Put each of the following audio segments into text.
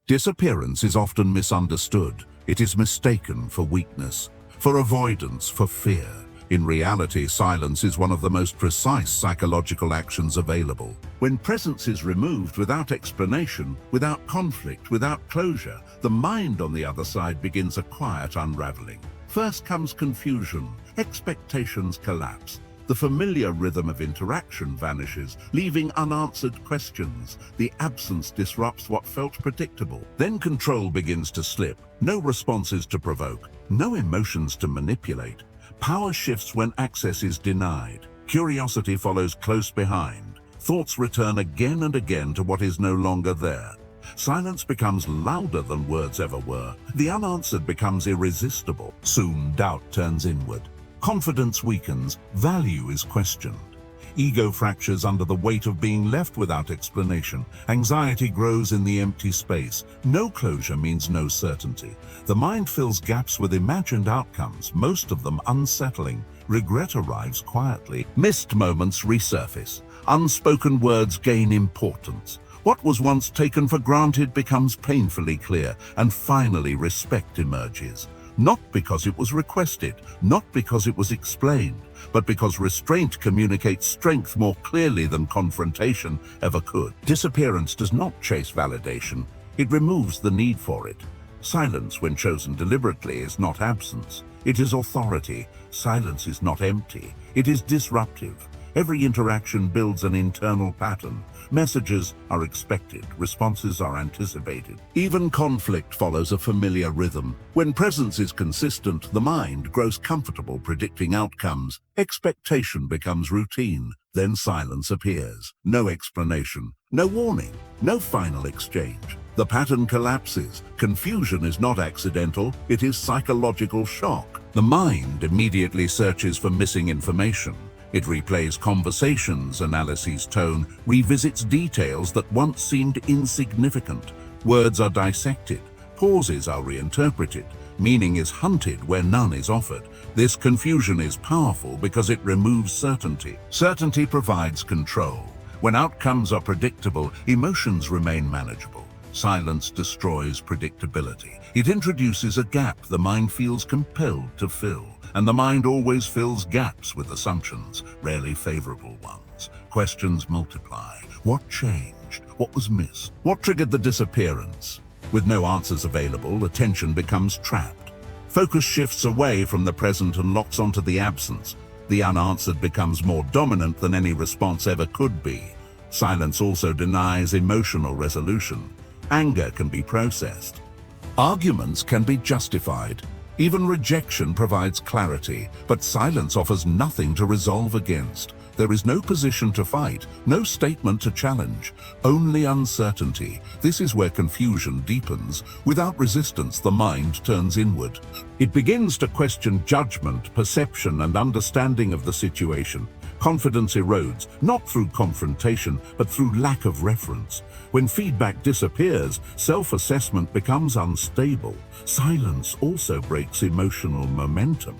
Disappearance is often misunderstood. It is mistaken for weakness, for avoidance, for fear. In reality, silence is one of the most precise psychological actions available. When presence is removed without explanation, without conflict, without closure, the mind on the other side begins a quiet unraveling. First comes confusion, expectations collapse. The familiar rhythm of interaction vanishes, leaving unanswered questions. The absence disrupts what felt predictable. Then control begins to slip. No responses to provoke, no emotions to manipulate. Power shifts when access is denied. Curiosity follows close behind. Thoughts return again and again to what is no longer there. Silence becomes louder than words ever were. The unanswered becomes irresistible. Soon doubt turns inward. Confidence weakens, value is questioned. Ego fractures under the weight of being left without explanation. Anxiety grows in the empty space. No closure means no certainty. The mind fills gaps with imagined outcomes, most of them unsettling. Regret arrives quietly. Missed moments resurface. Unspoken words gain importance. What was once taken for granted becomes painfully clear, and finally respect emerges. Not because it was requested, not because it was explained, but because restraint communicates strength more clearly than confrontation ever could. Disappearance does not chase validation, it removes the need for it. Silence, when chosen deliberately, is not absence. It is authority. Silence is not empty, it is disruptive. Every interaction builds an internal pattern. Messages are expected, responses are anticipated. Even conflict follows a familiar rhythm. When presence is consistent, the mind grows comfortable predicting outcomes. Expectation becomes routine. Then silence appears. No explanation, no warning, no final exchange. The pattern collapses. Confusion is not accidental, it is psychological shock. The mind immediately searches for missing information. It replays conversations, analyses tone, revisits details that once seemed insignificant. Words are dissected, pauses are reinterpreted, meaning is hunted where none is offered. This confusion is powerful because it removes certainty. Certainty provides control. When outcomes are predictable, emotions remain manageable. Silence destroys predictability. It introduces a gap the mind feels compelled to fill. And the mind always fills gaps with assumptions, rarely favorable ones. Questions multiply. What changed? What was missed? What triggered the disappearance? With no answers available, attention becomes trapped. Focus shifts away from the present and locks onto the absence. The unanswered becomes more dominant than any response ever could be. Silence also denies emotional resolution. Anger can be processed. Arguments can be justified. Even rejection provides clarity, but silence offers nothing to resolve against. There is no position to fight, no statement to challenge, only uncertainty. This is where confusion deepens. Without resistance, the mind turns inward. It begins to question judgment, perception, and understanding of the situation. Confidence erodes, not through confrontation, but through lack of reference. When feedback disappears, self-assessment becomes unstable. Silence also breaks emotional momentum.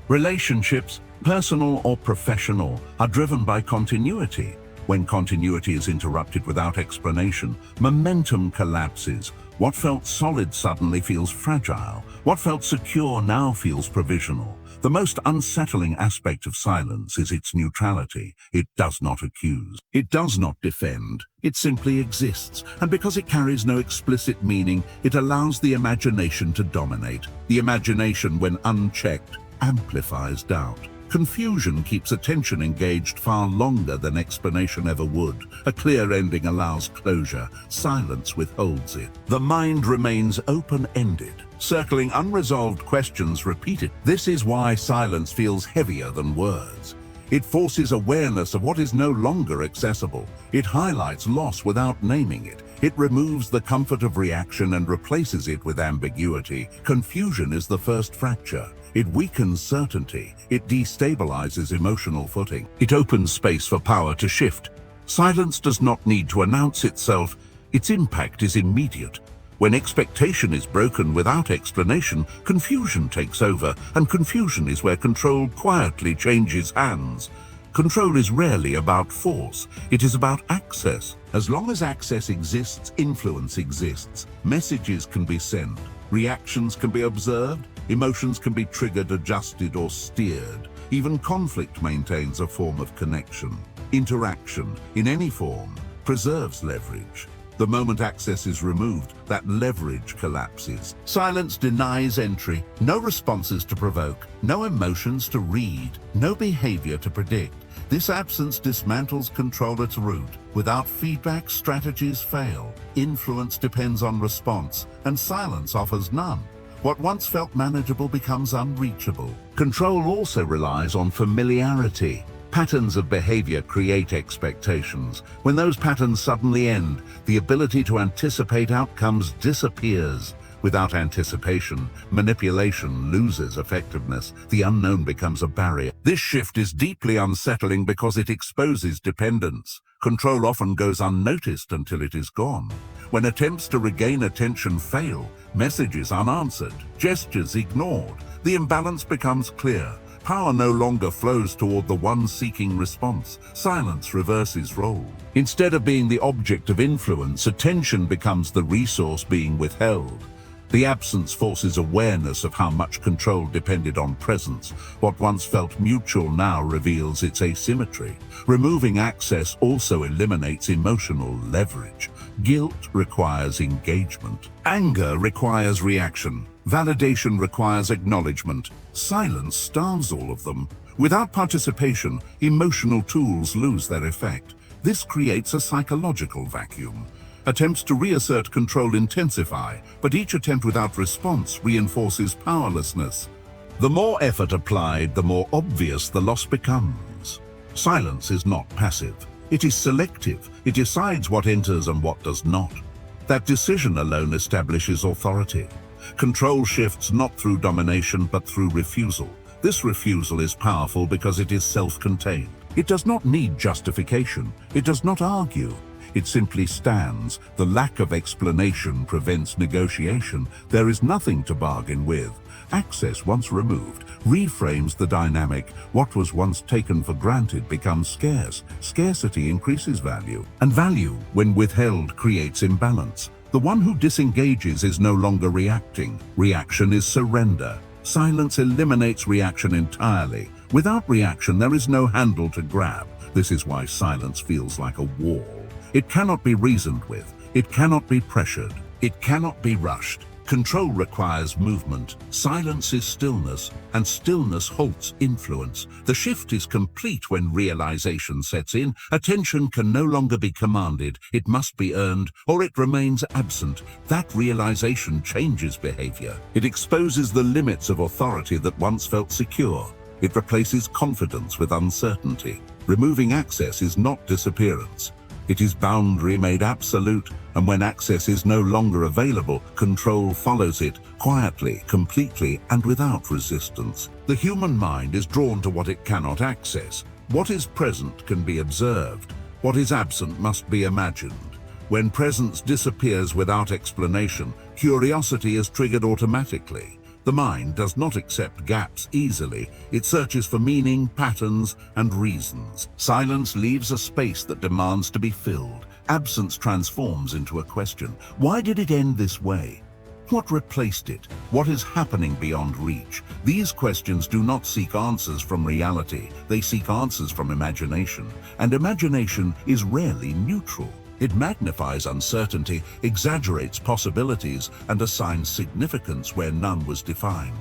Relationships, personal or professional, are driven by continuity. When continuity is interrupted without explanation, momentum collapses. What felt solid suddenly feels fragile. What felt secure now feels provisional. The most unsettling aspect of silence is its neutrality. It does not accuse. It does not defend. It simply exists. And because it carries no explicit meaning, it allows the imagination to dominate. The imagination, when unchecked, amplifies doubt. Confusion keeps attention engaged far longer than explanation ever would. A clear ending allows closure. Silence withholds it. The mind remains open-ended, circling unresolved questions repeated. This is why silence feels heavier than words. It forces awareness of what is no longer accessible. It highlights loss without naming it. It removes the comfort of reaction and replaces it with ambiguity. Confusion is the first fracture. It weakens certainty. It destabilizes emotional footing. It opens space for power to shift. Silence does not need to announce itself. Its impact is immediate. When expectation is broken without explanation, confusion takes over, and confusion is where control quietly changes hands. Control is rarely about force, it is about access. As long as access exists, influence exists. Messages can be sent, reactions can be observed, emotions can be triggered, adjusted, or steered. Even conflict maintains a form of connection. Interaction, in any form, preserves leverage. The moment access is removed, that leverage collapses. Silence denies entry. No responses to provoke, no emotions to read, no behavior to predict. This absence dismantles control at root. Without feedback, strategies fail. Influence depends on response, and silence offers none. What once felt manageable becomes unreachable. Control also relies on familiarity. Patterns of behavior create expectations. When those patterns suddenly end, the ability to anticipate outcomes disappears. Without anticipation, manipulation loses effectiveness. The unknown becomes a barrier. This shift is deeply unsettling because it exposes dependence. Control often goes unnoticed until it is gone. When attempts to regain attention fail, messages unanswered, gestures ignored, the imbalance becomes clear. Power no longer flows toward the one seeking response. Silence reverses role. Instead of being the object of influence, attention becomes the resource being withheld. The absence forces awareness of how much control depended on presence. What once felt mutual now reveals its asymmetry. Removing access also eliminates emotional leverage. Guilt requires engagement. Anger requires reaction. Validation requires acknowledgement. Silence starves all of them. Without participation, emotional tools lose their effect. This creates a psychological vacuum. Attempts to reassert control intensify, but each attempt without response reinforces powerlessness. The more effort applied, the more obvious the loss becomes. Silence is not passive. It is selective. It decides what enters and what does not. That decision alone establishes authority. Control shifts not through domination but through refusal. This refusal is powerful because it is self-contained. It does not need justification. It does not argue. It simply stands. The lack of explanation prevents negotiation. There is nothing to bargain with. Access, once removed, reframes the dynamic. What was once taken for granted becomes scarce. Scarcity increases value. And value, when withheld, creates imbalance. The one who disengages is no longer reacting. Reaction is surrender. Silence eliminates reaction entirely. Without reaction, there is no handle to grab. This is why silence feels like a wall. It cannot be reasoned with. It cannot be pressured. It cannot be rushed. Control requires movement. Silence is stillness, and stillness halts influence. The shift is complete when realization sets in. Attention can no longer be commanded. It must be earned, or it remains absent. That realization changes behavior. It exposes the limits of authority that once felt secure. It replaces confidence with uncertainty. Removing access is not disappearance. It is boundary made absolute, and when access is no longer available, control follows it, quietly, completely, and without resistance. The human mind is drawn to what it cannot access. What is present can be observed. What is absent must be imagined. When presence disappears without explanation, curiosity is triggered automatically. The mind does not accept gaps easily. It searches for meaning, patterns, and reasons. Silence leaves a space that demands to be filled. Absence transforms into a question. Why did it end this way? What replaced it? What is happening beyond reach? These questions do not seek answers from reality. They seek answers from imagination. And imagination is rarely neutral. It magnifies uncertainty, exaggerates possibilities, and assigns significance where none was defined.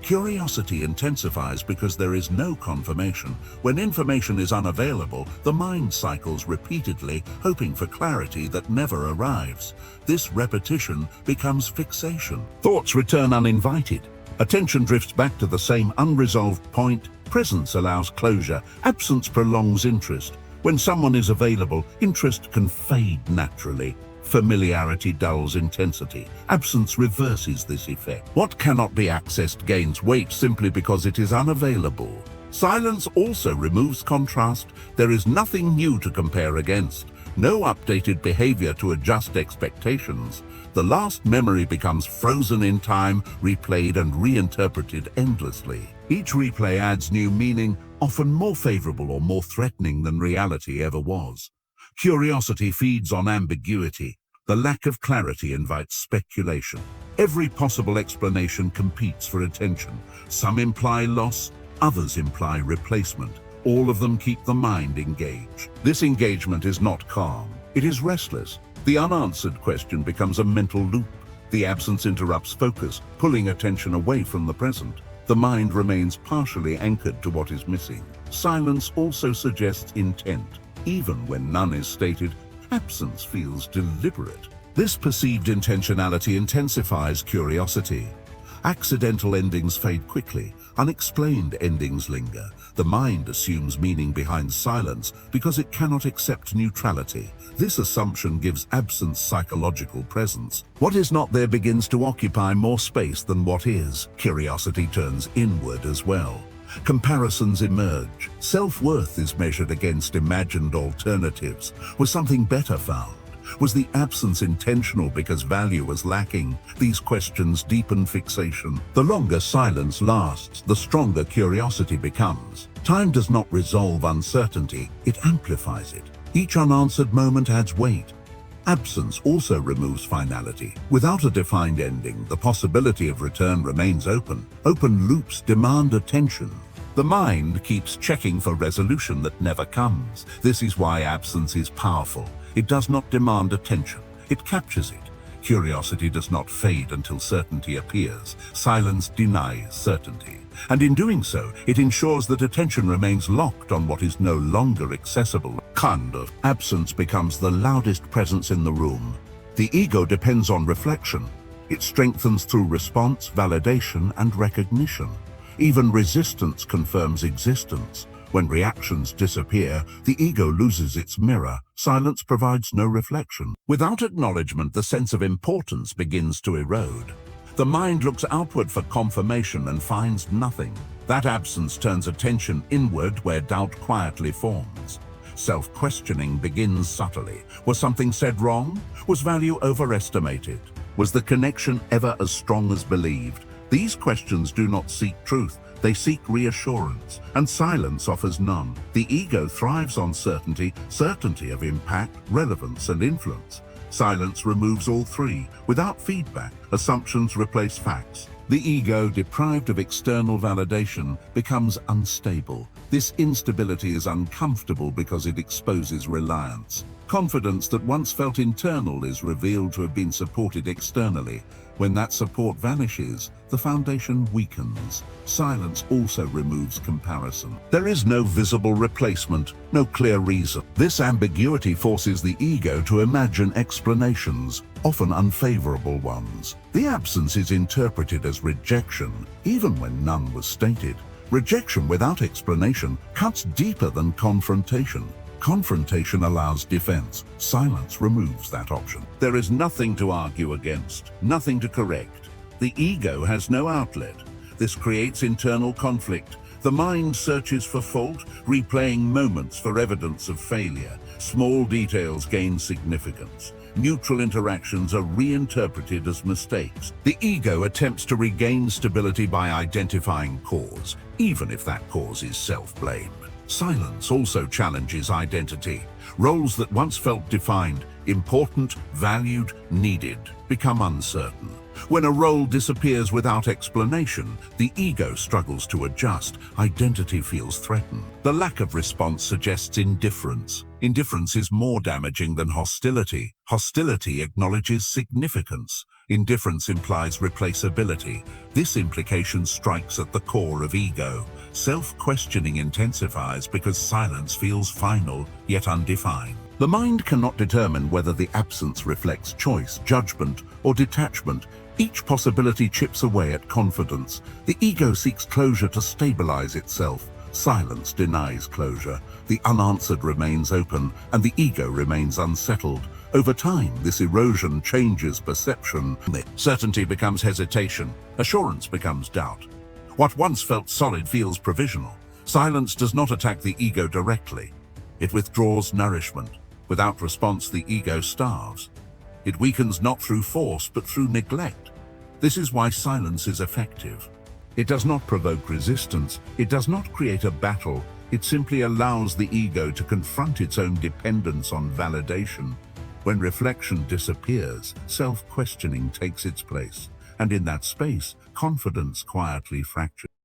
Curiosity intensifies because there is no confirmation. When information is unavailable, the mind cycles repeatedly, hoping for clarity that never arrives. This repetition becomes fixation. Thoughts return uninvited. Attention drifts back to the same unresolved point. Presence allows closure. Absence prolongs interest. When someone is available, interest can fade naturally. Familiarity dulls intensity. Absence reverses this effect. What cannot be accessed gains weight simply because it is unavailable. Silence also removes contrast. There is nothing new to compare against. no updated behavior to adjust expectations. The last memory becomes frozen in time, replayed and reinterpreted endlessly. Each replay adds new meaning, often more favorable or more threatening than reality ever was. Curiosity feeds on ambiguity. The lack of clarity invites speculation. Every possible explanation competes for attention. Some imply loss, others imply replacement. All of them keep the mind engaged. This engagement is not calm. It is restless. The unanswered question becomes a mental loop. The absence interrupts focus, pulling attention away from the present. The mind remains partially anchored to what is missing. Silence also suggests intent. Even when none is stated, absence feels deliberate. This perceived intentionality intensifies curiosity. Accidental endings fade quickly. Unexplained endings linger. The mind assumes meaning behind silence because it cannot accept neutrality. This assumption gives absence psychological presence. What is not there begins to occupy more space than what is. Curiosity turns inward as well. Comparisons emerge. Self-worth is measured against imagined alternatives. Was something better found? Was the absence intentional because value was lacking? These questions deepen fixation. The longer silence lasts, the stronger curiosity becomes. Time does not resolve uncertainty, it amplifies it. Each unanswered moment adds weight. Absence also removes finality. Without a defined ending, the possibility of return remains open. Open loops demand attention. The mind keeps checking for resolution that never comes. This is why absence is powerful. It does not demand attention. It captures it. Curiosity does not fade until certainty appears. Silence denies certainty. And in doing so, it ensures that attention remains locked on what is no longer accessible. Kind of absence becomes the loudest presence in the room. The ego depends on reflection. It strengthens through response, validation, and recognition. Even resistance confirms existence. When reactions disappear, the ego loses its mirror. Silence provides no reflection. Without acknowledgement, the sense of importance begins to erode. The mind looks outward for confirmation and finds nothing. That absence turns attention inward where doubt quietly forms. Self-questioning begins subtly. Was something said wrong? Was value overestimated? Was the connection ever as strong as believed? These questions do not seek truth. They seek reassurance, and silence offers none. The ego thrives on certainty, certainty of impact, relevance, and influence. Silence removes all three. Without feedback, assumptions replace facts. The ego, deprived of external validation, becomes unstable. This instability is uncomfortable because it exposes reliance. Confidence that once felt internal is revealed to have been supported externally. When that support vanishes, the foundation weakens. Silence also removes comparison. There is no visible replacement, no clear reason. This ambiguity forces the ego to imagine explanations, often unfavorable ones. The absence is interpreted as rejection, even when none was stated. Rejection without explanation cuts deeper than confrontation. Confrontation allows defense. Silence removes that option. There is nothing to argue against, nothing to correct. The ego has no outlet. This creates internal conflict. The mind searches for fault, replaying moments for evidence of failure. Small details gain significance. Neutral interactions are reinterpreted as mistakes. The ego attempts to regain stability by identifying cause, even if that cause is self-blame. Silence also challenges identity. Roles that once felt defined, important, valued, needed, become uncertain. When a role disappears without explanation, the ego struggles to adjust. Identity feels threatened. The lack of response suggests indifference. Indifference is more damaging than hostility. Hostility acknowledges significance. Indifference implies replaceability. This implication strikes at the core of ego. Self-questioning intensifies because silence feels final, yet undefined. The mind cannot determine whether the absence reflects choice, judgment, or detachment. Each possibility chips away at confidence. The ego seeks closure to stabilize itself. Silence denies closure. The unanswered remains open, and the ego remains unsettled. Over time, this erosion changes perception. Certainty becomes hesitation. Assurance becomes doubt. What once felt solid feels provisional. Silence does not attack the ego directly. It withdraws nourishment. Without response, the ego starves. It weakens not through force, but through neglect. This is why silence is effective. It does not provoke resistance. It does not create a battle. It simply allows the ego to confront its own dependence on validation. When reflection disappears, self-questioning takes its place, and in that space, confidence quietly fractures.